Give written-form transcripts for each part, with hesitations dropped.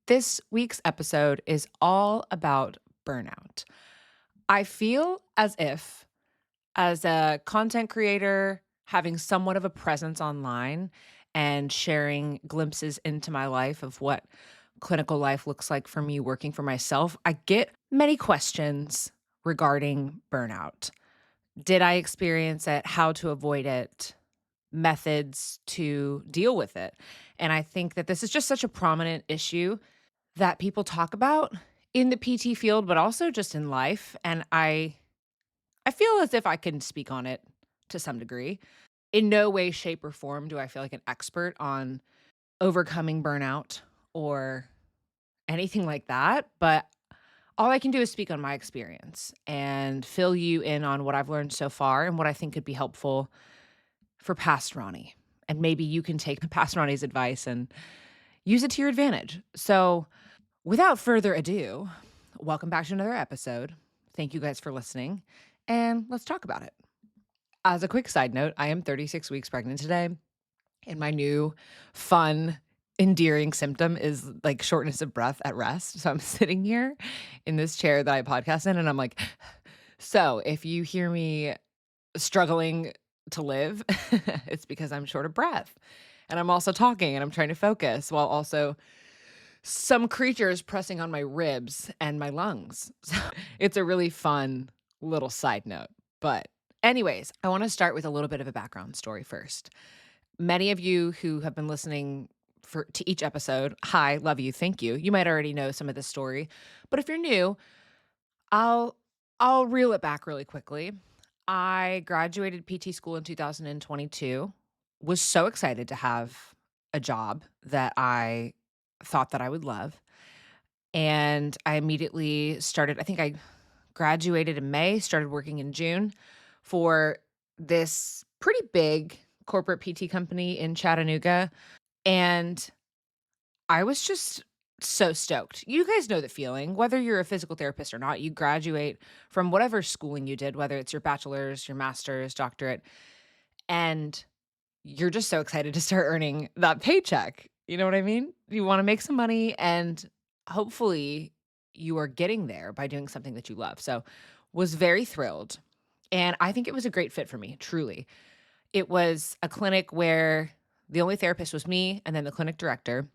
This week's episode is all about burnout. I feel as if, as a content creator, having somewhat of a presence online and sharing glimpses into my life of what clinical life looks like for me working for myself, I get many questions regarding burnout. Did I experience it? How to avoid it? Methods to deal with it. And I think that this is just such a prominent issue that people talk about in the PT field, but also just in life. And I feel as if I can speak on it to some degree. In no way, shape, or form do I feel like an expert on overcoming burnout or anything like that. But all I can do is speak on my experience and fill you in on what I've learned so far and what I think could be helpful for past Ronnie. And maybe you can take past Ronnie's advice and use it to your advantage. So, without further ado, welcome back to another episode. Thank you guys for listening, and let's talk about it. As a quick side note, I am 36 weeks pregnant today, and my new fun, endearing symptom is like shortness of breath at rest. So I'm sitting here in this chair that I podcast in, and I'm like, so if you hear me struggling to live, it's because I'm short of breath. And I'm also talking and I'm trying to focus while also some creatures pressing on my ribs and my lungs. So it's a really fun little side note. But, anyways, I want to start with a little bit of a background story first. Many of you who have been listening to each episode, hi, love you, thank you. You might already know some of this story, but if you're new, I'll I'll reel it back really quickly. I graduated PT school in 2022. Was so excited to have a job that I thought that I would love. And I immediately started, I think I graduated in May, started working in June for this pretty big corporate PT company in Chattanooga. And I was just so stoked. You guys know the feeling, whether you're a physical therapist or not, you graduate from whatever schooling you did, whether it's your bachelor's, your master's, doctorate, and you're just so excited to start earning that paycheck. You know what I mean? You want to make some money and hopefully you are getting there by doing something that you love. So, was very thrilled. And I think it was a great fit for me, truly. It was a clinic where the only therapist was me and then the clinic director.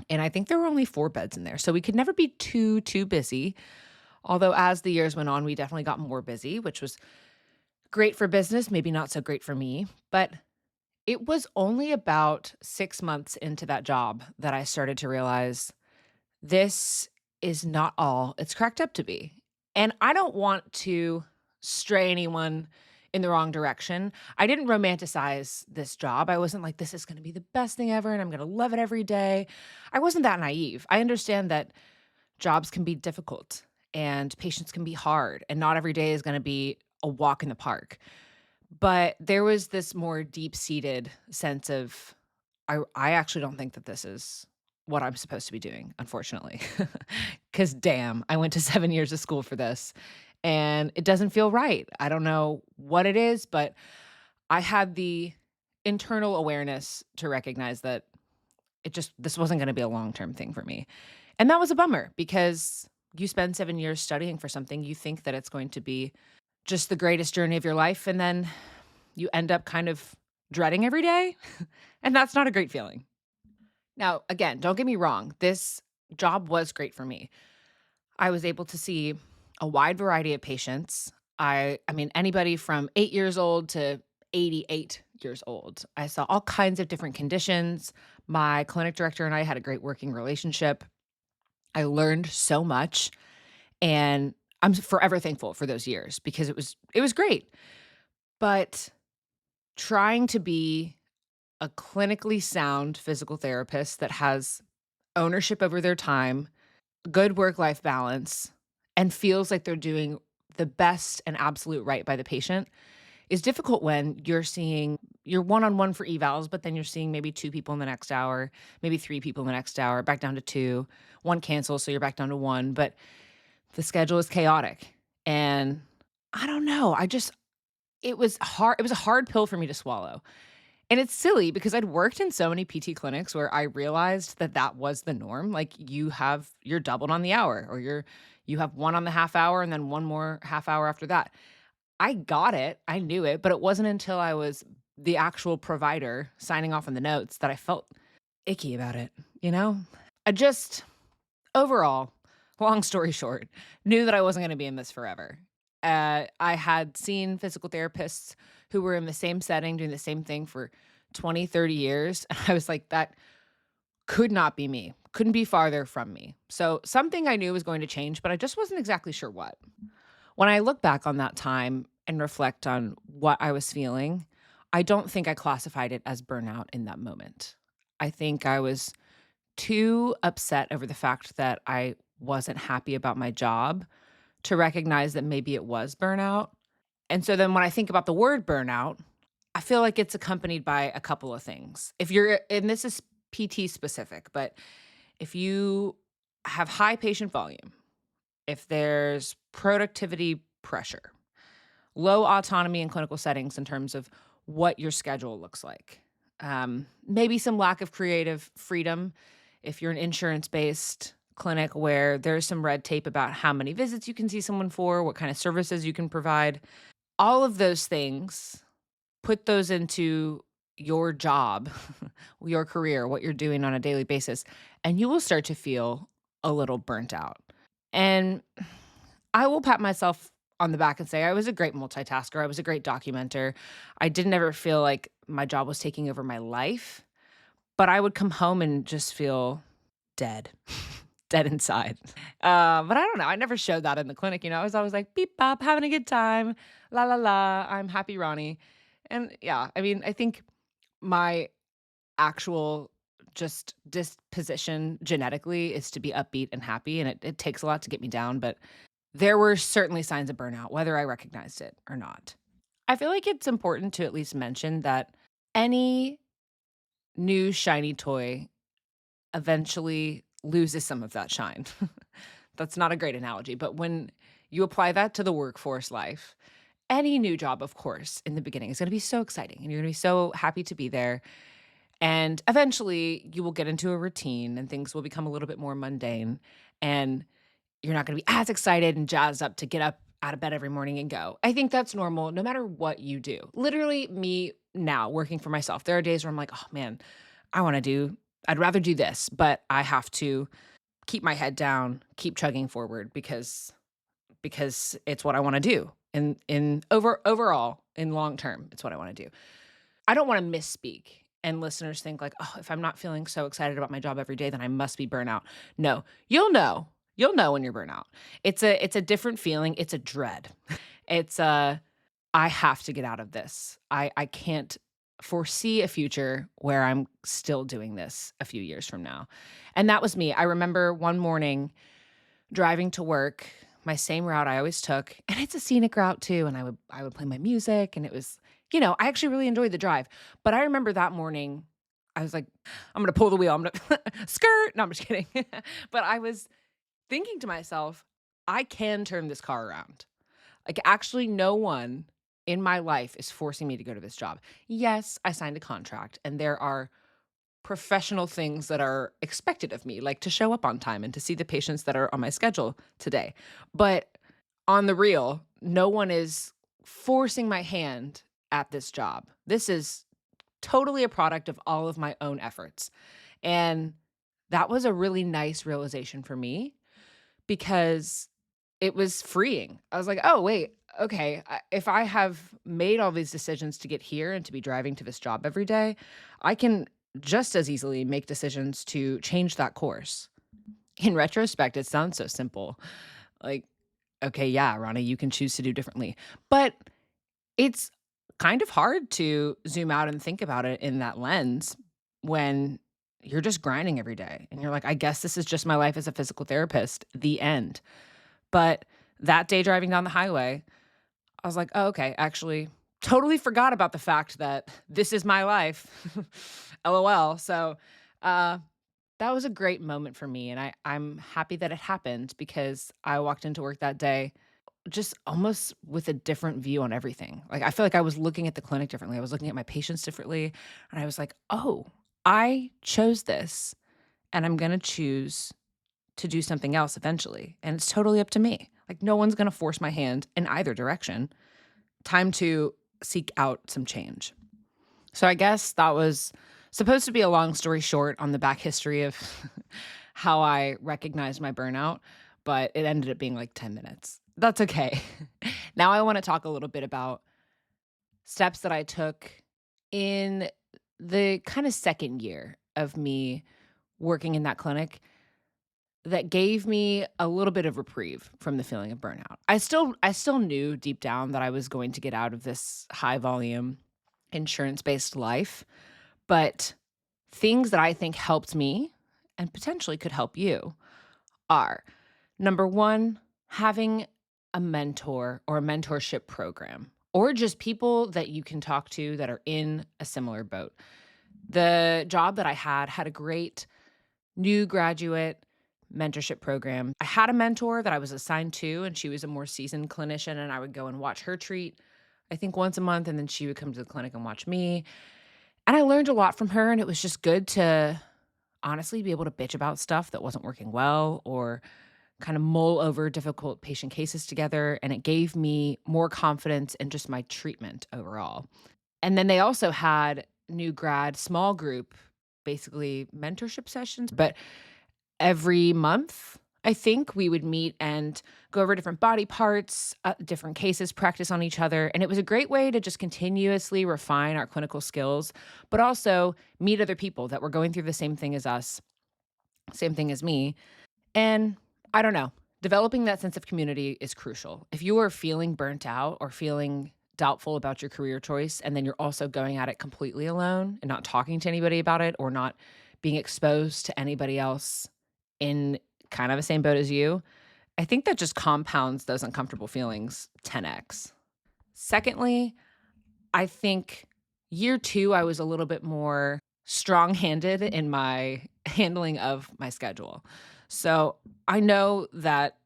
And I think there were only 4 beds in there. So we could never be too busy. Although as the years went on, we definitely got more busy, which was great for business, maybe not so great for me. But it was only about 6 months into that job that I started to realize this is not all it's cracked up to be. And I don't want to stray anyone in the wrong direction. I didn't romanticize this job. I wasn't like, this is going to be the best thing ever and I'm going to love it every day. I wasn't that naive. I understand that jobs can be difficult and patients can be hard, and not every day is going to be a walk in the park. But there was this more deep-seated sense of, I actually don't think that this is what I'm supposed to be doing, unfortunately. Because damn, I went to 7 years of school for this, and it doesn't feel right. I don't know what it is, but I had the internal awareness to recognize that this wasn't gonna be a long-term thing for me. And that was a bummer because you spend 7 years studying for something, you think that it's going to be just the greatest journey of your life, and then you end up kind of dreading every day, and that's not a great feeling. Now, again, don't get me wrong, this job was great for me. I was able to see a wide variety of patients. I mean, anybody from 8 years old to 88 years old. I saw all kinds of different conditions. My clinic director and I had a great working relationship. I learned so much, and I'm forever thankful for those years because it was great. But trying to be a clinically sound physical therapist that has ownership over their time, good work-life balance, and feels like they're doing the best and absolute right by the patient is difficult when you're one-on-one for evals, but then you're seeing maybe 2 people in the next hour, maybe 3 people in the next hour, back down to 2, 1 cancels, so you're back down to 1, but the schedule is chaotic. And I don't know, it was hard. It was a hard pill for me to swallow. And it's silly because I'd worked in so many PT clinics where I realized that that was the norm. Like you're doubled on the hour or you have one on the half hour and then one more half hour after that. I got it. I knew it, but it wasn't until I was the actual provider signing off on the notes that I felt icky about it, you know? I just overall, long story short, knew that I wasn't gonna be in this forever. I had seen physical therapists who were in the same setting doing the same thing for 20, 30 years, and I was like, "That could not be me, couldn't be farther from me." So, something I knew was going to change, but I just wasn't exactly sure what. When I look back on that time and reflect on what I was feeling, I don't think I classified it as burnout in that moment. I think I was too upset over the fact that I wasn't happy about my job to recognize that maybe it was burnout. And so then when I think about the word burnout, I feel like it's accompanied by a couple of things. If you're, and this is PT specific, but if you have high patient volume, if there's productivity pressure, low autonomy in clinical settings in terms of what your schedule looks like, maybe some lack of creative freedom if you're an insurance based clinic where there's some red tape about how many visits you can see someone for, what kind of services you can provide. All of those things, put those into your job, your career, what you're doing on a daily basis, and you will start to feel a little burnt out. And I will pat myself on the back and say I was a great multitasker. I was a great documenter. I didn't ever feel like my job was taking over my life, but I would come home and just feel dead, dead inside. But I don't know. I never showed that in the clinic. I was always like, beep, bop, having a good time. La, la, la. I'm happy, Ronnie. And yeah, I mean, I think my actual just disposition genetically is to be upbeat and happy. And it takes a lot to get me down. But there were certainly signs of burnout, whether I recognized it or not. I feel like it's important to at least mention that any new shiny toy eventually loses some of that shine. That's not a great analogy, but when you apply that to the workforce life, any new job, of course, in the beginning is going to be so exciting and you're going to be so happy to be there. And eventually you will get into a routine and things will become a little bit more mundane. And you're not gonna be as excited and jazzed up to get up out of bed every morning and go. I think that's normal no matter what you do. Literally, me now working for myself, there are days where I'm like, "Oh, man, I'd rather do this, but I have to keep my head down, keep chugging forward because it's what I wanna do. In overall, in long term, it's what I wanna do." I don't wanna misspeak and listeners think like, "Oh, if I'm not feeling so excited about my job every day, then I must be burnout." No, you'll know. You'll know when you're burnout. It's a different feeling. It's a dread. It's a, "I have to get out of this. I can't foresee a future where I'm still doing this a few years from now." And that was me. I remember one morning driving to work, my same route I always took, and it's a scenic route too, and I would play my music, and it was I actually really enjoyed the drive, but I remember that morning, I was like, "I'm gonna pull the wheel, I'm gonna skirt." No, I'm just kidding. But I was thinking to myself, "I can turn this car around." Like, actually, no one in my life is forcing me to go to this job. Yes, I signed a contract, and there are professional things that are expected of me, like to show up on time and to see the patients that are on my schedule today. But on the real, no one is forcing my hand at this job. This is totally a product of all of my own efforts. And that was a really nice realization for me because it was freeing. I was like, "Oh, wait, okay, if I have made all these decisions to get here and to be driving to this job every day, I can just as easily make decisions to change that course." In retrospect, it sounds so simple. Like, "Okay, yeah, Ronnie, you can choose to do differently." But it's kind of hard to zoom out and think about it in that lens when you're just grinding every day and you're like, "I guess this is just my life as a physical therapist, the end." But that day driving down the highway, I was like, "Oh, okay, actually, totally forgot about the fact that this is my life." LOL. So, uh, that was a great moment for me, and I'm happy that it happened because I walked into work that day just almost with a different view on everything. Like, I feel like I was looking at the clinic differently. I was looking at my patients differently, and I was like, "Oh, I chose this, and I'm gonna choose to do something else eventually, and it's totally up to me. Like, no one's gonna force my hand in either direction. Time to seek out some change." So I guess that was supposed to be a long story short on the back history of how I recognized my burnout, but it ended up being like 10 minutes. That's okay. Now I wanna talk a little bit about steps that I took in the kinda second year of me working in that clinic that gave me a little bit of reprieve from the feeling of burnout. I still knew deep down that I was going to get out of this high volume insurance-based life, but things that I think helped me and potentially could help you are number 1, having a mentor or a mentorship program, or just people that you can talk to that are in a similar boat. The job that I had a great new graduate mentorship program. I had a mentor that I was assigned to, and she was a more seasoned clinician, and I would go and watch her treat, I think once a month, and then she would come to the clinic and watch me. And I learned a lot from her, and it was just good to honestly be able to bitch about stuff that wasn't working well or kind of mull over difficult patient cases together. And it gave me more confidence in just my treatment overall. And then they also had new grad small group, basically mentorship sessions, but every month, I think we would meet and go over different body parts, different cases, practice on each other. And it was a great way to just continuously refine our clinical skills, but also meet other people that were going through the same thing as us, same thing as me. And I don't know, developing that sense of community is crucial. If you are feeling burnt out or feeling doubtful about your career choice, and then you're also going at it completely alone and not talking to anybody about it or not being exposed to anybody else in kind of the same boat as you, I think that just compounds those uncomfortable feelings 10x. Secondly, I think year 2, I was a little bit more strong-handed in my handling of my schedule. So, I know that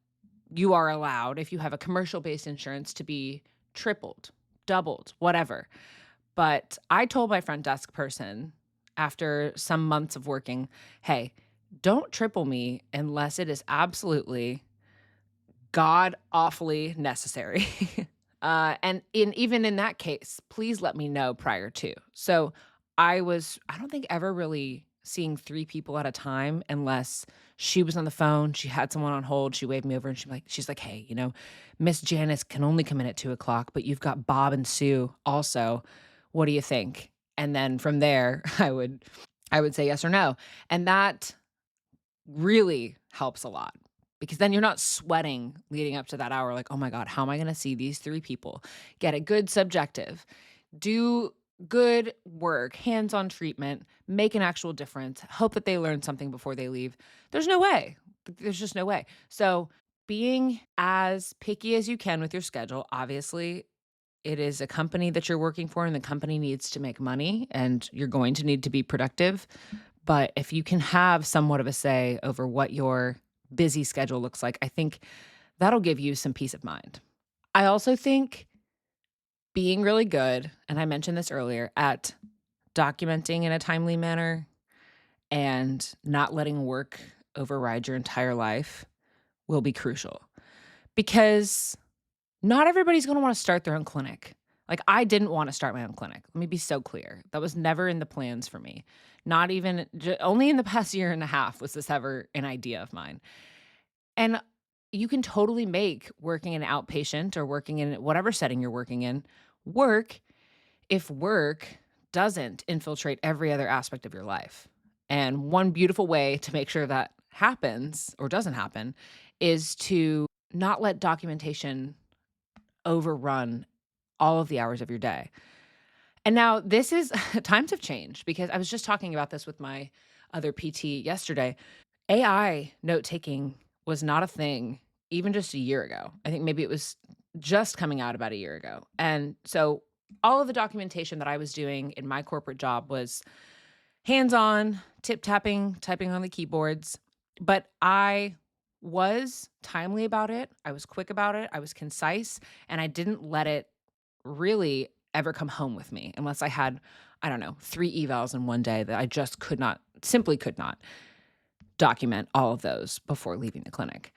you are allowed, if you have a commercial-based insurance, to be tripled, doubled, whatever. But I told my front desk person after some months of working, "Hey, don't triple me unless it is absolutely god awfully necessary." And even in that case, please let me know prior to. So I don't think ever really seeing 3 people at a time unless she was on the phone, she had someone on hold, she waved me over and she's like, "Hey, Miss Janice can only come in at 2 o'clock, but you've got Bob and Sue also. What do you think?" And then from there, I would say yes or no. And that really helps a lot because then you're not sweating leading up to that hour like, "Oh my god, how am I gonna see these 3 people? Get a good subjective, do good work, hands-on treatment, make an actual difference, hope that they learn something before they leave." There's no way. There's just no way. So, being as picky as you can with your schedule, obviously, it is a company that you're working for, and the company needs to make money, and you're going to need to be productive. But if you can have somewhat of a say over what your busy schedule looks like, I think that'll give you some peace of mind. I also think being really good, and I mentioned this earlier, at documenting in a timely manner and not letting work override your entire life will be crucial because not everybody's going to want to start their own clinic. Like, I didn't want to start my own clinic. Let me be so clear. That was never in the plans for me. Not even, only in the past year and a half was this ever an idea of mine. And you can totally make working an outpatient or working in whatever setting you're working in work if work doesn't infiltrate every other aspect of your life. And one beautiful way to make sure that happens or doesn't happen is to not let documentation overrun all of the hours of your day. And now this is times have changed because I was just talking about this with my other PT yesterday. AI note taking was not a thing even just a year ago. I think maybe it was just coming out about a year ago. And so all of the documentation that I was doing in my corporate job was hands on, tip tapping, typing on the keyboards. But I was timely about it, I was quick about it, I was concise, and I didn't let it really ever come home with me unless I had, I don't know, 3 evals in one day that I just could not, simply could not document all of those before leaving the clinic.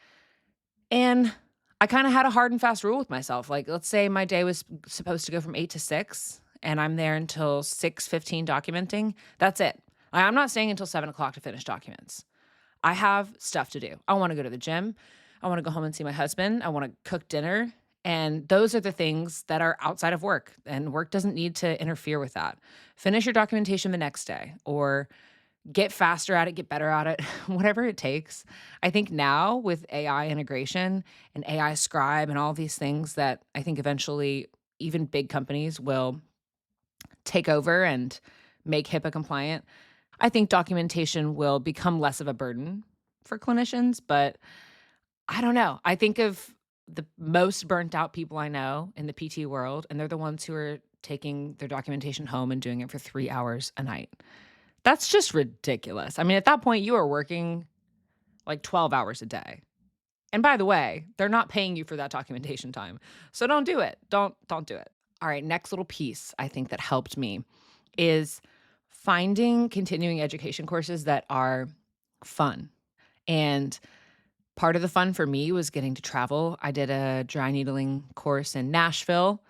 And I kinda had a hard and fast rule with myself. Like, let's say my day was supposed to go from 8 to 6, and I'm there until 6:15 documenting. That's it. I'm not staying until 7 o'clock to finish documents. I have stuff to do. I wanna go to the gym. I wanna go home and see my husband. I wanna cook dinner. And those are the things that are outside of work, and work doesn't need to interfere with that. Finish your documentation the next day, or get faster at it, get better at it, whatever it takes. I think now with AI integration and AI scribe and all these things that I think eventually even big companies will take over and make HIPAA compliant, I think documentation will become less of a burden for clinicians. But I don't know. I think of the most burnt out people I know in the PT world, and they're the ones who are taking their documentation home and doing it for 3 hours a night. That's just ridiculous. I mean, at that point, you are working like 12 hours a day. And by the way, they're not paying you for that documentation time. So don't do it. Don't do it. All right, next little piece I think that helped me is finding continuing education courses that are fun. And part of the fun for me was getting to travel. I did a dry needling course in Nashville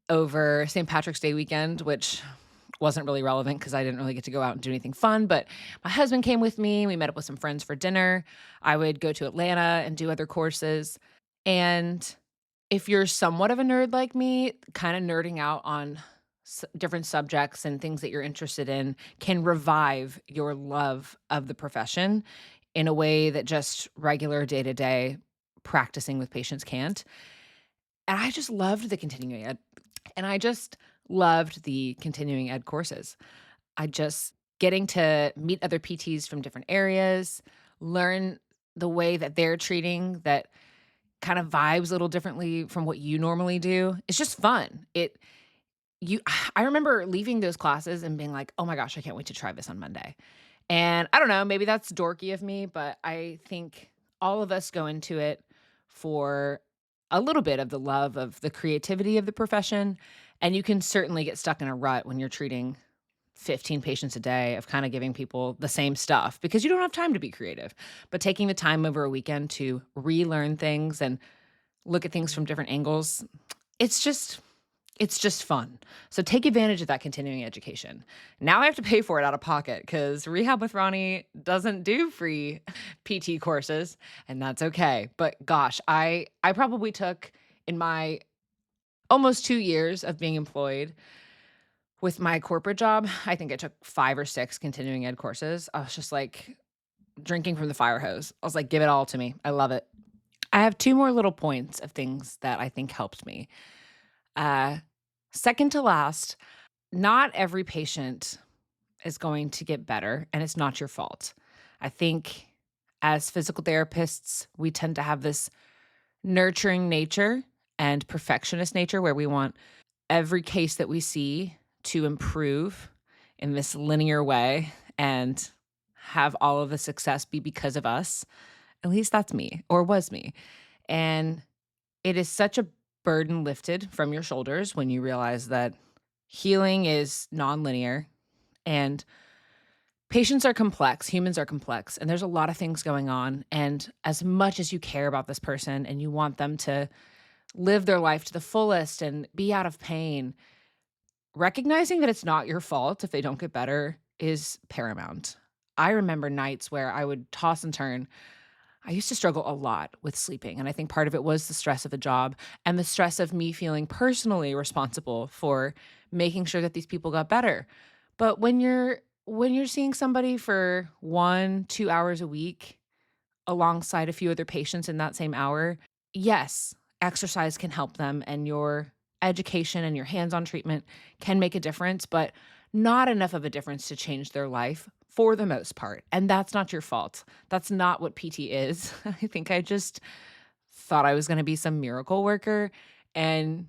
over St. Patrick's Day weekend, which wasn't really relevant because I didn't really get to go out and do anything fun. But my husband came with me. We met up with some friends for dinner. I would go to Atlanta and do other courses. And if you're somewhat of a nerd like me, kind of nerding out on different subjects and things that you're interested in can revive your love of the profession in a way that just regular day to day practicing with patients can't. And I just loved the continuing ed. And I just loved the continuing ed courses. I just getting to meet other PTs from different areas, learn the way that they're treating that kind of vibes a little differently from what you normally do. It's just fun. It you I remember leaving those classes and being like, "Oh my gosh, I can't wait to try this on Monday." And I don't know, maybe that's dorky of me, but I think all of us go into it for a little bit of the love of the creativity of the profession. And you can certainly get stuck in a rut when you're treating 15 patients a day of kind of giving people the same stuff because you don't have time to be creative. But taking the time over a weekend to relearn things and look at things from different angles, it's just it's just fun. So take advantage of that continuing education. Now I have to pay for it out of pocket because Rehab with Roni doesn't do free PT courses, and that's okay. But gosh, I probably took in my almost 2 years of being employed with my corporate job, I think I took 5 or 6 continuing ed courses. I was just like drinking from the fire hose. I was like, "Give it all to me. I love it." I have 2 more little points of things that I think helped me. Uh, Second to last, not every patient is going to get better, and it's not your fault. I think as physical therapists, we tend to have this nurturing nature and perfectionist nature where we want every case that we see to improve in this linear way and have all of the success be because of us. At least that's me or was me. And it is such a burden lifted from your shoulders when you realize that healing is nonlinear and patients are complex, humans are complex, and there's a lot of things going on. And as much as you care about this person and you want them to live their life to the fullest and be out of pain, recognizing that it's not your fault if they don't get better is paramount. I remember nights where I would toss and turn. I used to struggle a lot with sleeping, and I think part of it was the stress of the job and the stress of me feeling personally responsible for making sure that these people got better. But when you're seeing somebody for 1, 2 hours a week alongside a few other patients in that same hour, yes, exercise can help them and your education and your hands-on treatment can make a difference, but not enough of a difference to change their life for the most part. And that's not your fault. That's not what PT is. I think I just thought I was going to be some miracle worker. And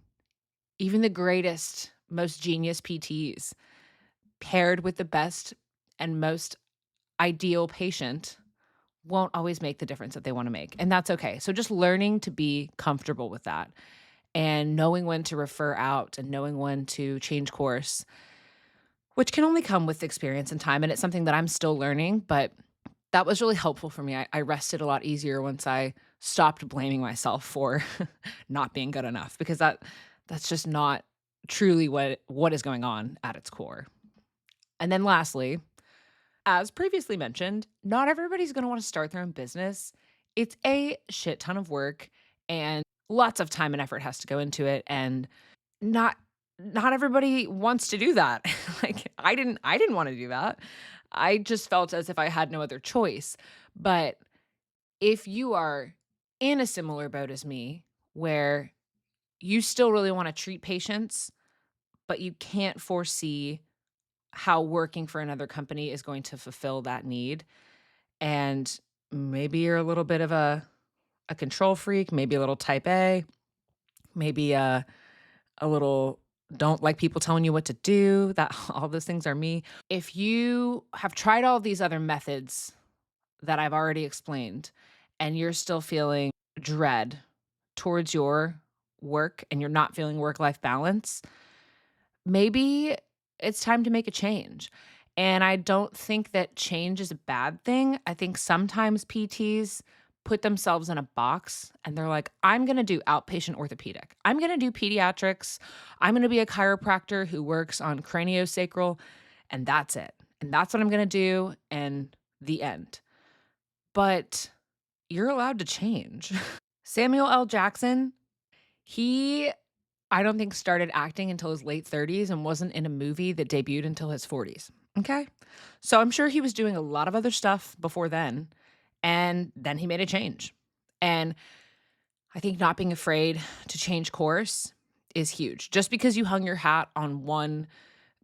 even the greatest, most genius PTs paired with the best and most ideal patient won't always make the difference that they wanna make, and that's okay. So just learning to be comfortable with that and knowing when to refer out and knowing when to change course, which can only come with experience and time, and it's something that I'm still learning, but that was really helpful for me. I rested a lot easier once I stopped blaming myself for not being good enough because that's just not truly what is going on at its core. And then lastly, as previously mentioned, not everybody's going to want to start their own business. It's a shit ton of work and lots of time and effort has to go into it and not not everybody wants to do that. Like I didn't want to do that. I just felt as if I had no other choice. But if you are in a similar boat as me where you still really want to treat patients, but you can't foresee how working for another company is going to fulfill that need, and maybe you're a little bit of a control freak, maybe a little type A, maybe a little don't like people telling you what to do, that all those things are me. If you have tried all these other methods that I've already explained and you're still feeling dread towards your work and you're not feeling work-life balance, maybe it's time to make a change. And I don't think that change is a bad thing. I think sometimes PTs put themselves in a box and they're like, I'm going to do outpatient orthopedic. I'm going to do pediatrics. I'm going to be a chiropractor who works on craniosacral, and that's it. And that's what I'm going to do. And the end. But you're allowed to change. Samuel L. Jackson, he I don't think started acting until his late 30s and wasn't in a movie that debuted until his 40s. Okay? So I'm sure he was doing a lot of other stuff before then, and then he made a change. And I think not being afraid to change course is huge. Just because you hung your hat on one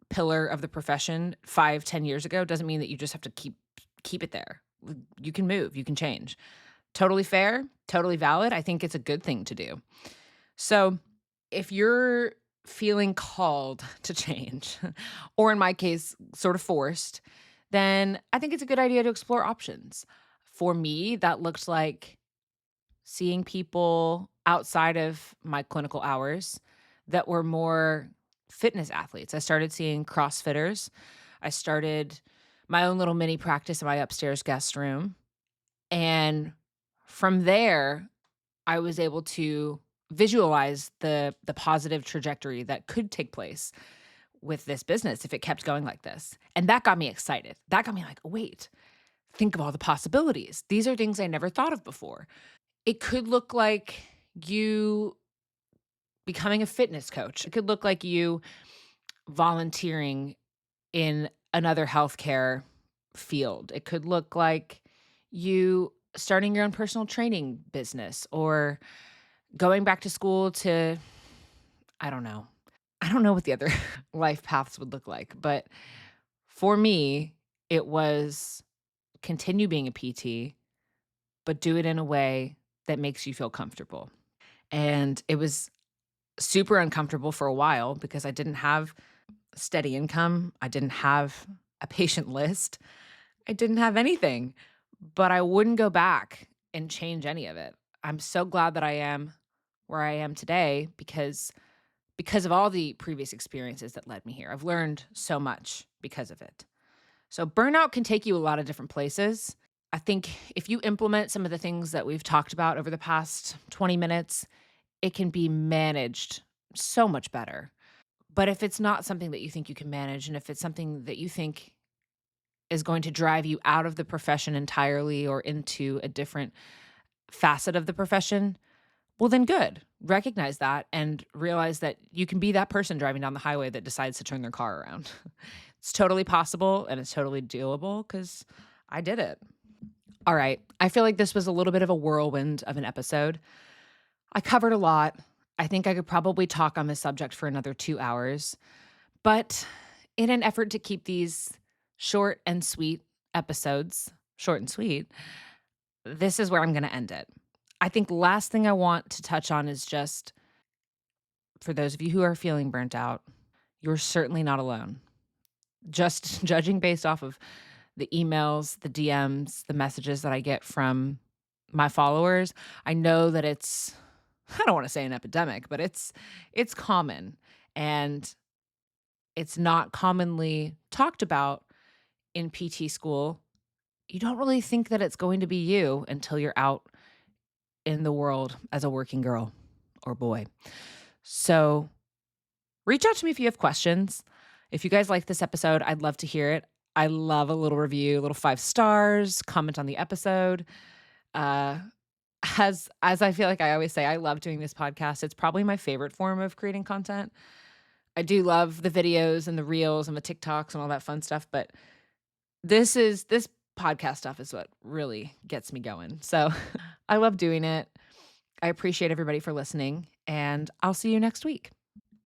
pillar of the profession 5, 10 years ago doesn't mean that you just have to keep it there. You can move, you can change. Totally fair, totally valid. I think it's a good thing to do. So, if you're feeling called to change, or in my case, sort of forced, then I think it's a good idea to explore options. For me, that looked like seeing people outside of my clinical hours that were more fitness athletes. I started seeing CrossFitters. I started my own little mini practice in my upstairs guest room. And from there, I was able to visualize the positive trajectory that could take place with this business if it kept going like this. And that got me excited. That got me like, wait, think of all the possibilities. These are things I never thought of before. It could look like you becoming a fitness coach. It could look like you volunteering in another healthcare field. It could look like you starting your own personal training business or going back to school to I don't know. I don't know what the other life paths would look like, but for me, it was continue being a PT, but do it in a way that makes you feel comfortable. And it was super uncomfortable for a while because I didn't have steady income. I didn't have a patient list. I didn't have anything, but I wouldn't go back and change any of it. I'm so glad that I am where I am today because of all the previous experiences that led me here. I've learned so much because of it. So burnout can take you a lot of different places. I think if you implement some of the things that we've talked about over the past 20 minutes, it can be managed so much better. But if it's not something that you think you can manage, and if it's something that you think is going to drive you out of the profession entirely or into a different facet of the profession, well, then good. Recognize that and realize that you can be that person driving down the highway that decides to turn their car around. It's totally possible and it's totally doable because I did it. All right. I feel like this was a little bit of a whirlwind of an episode. I covered a lot. I think I could probably talk on this subject for another 2 hours. But in an effort to keep these short and sweet episodes, short and sweet, this is where I'm going to end it. I think last thing I want to touch on is just for those of you who are feeling burnt out, you're certainly not alone. Just judging based off of the emails, the DMs, the messages that I get from my followers, I know that it's I don't wanna say an epidemic, but it's common, and it's not commonly talked about in PT school. You don't really think that it's going to be you until you're out in the world as a working girl or boy. So, reach out to me if you have questions. If you guys like this episode, I'd love to hear it. I love a little review, a little 5 stars, comment on the episode. Uh, as I feel like I always say, I love doing this podcast. It's probably my favorite form of creating content. I do love the videos and the reels and the TikToks and all that fun stuff, but this podcast stuff is what really gets me going. So, I love doing it. I appreciate everybody for listening, and I'll see you next week.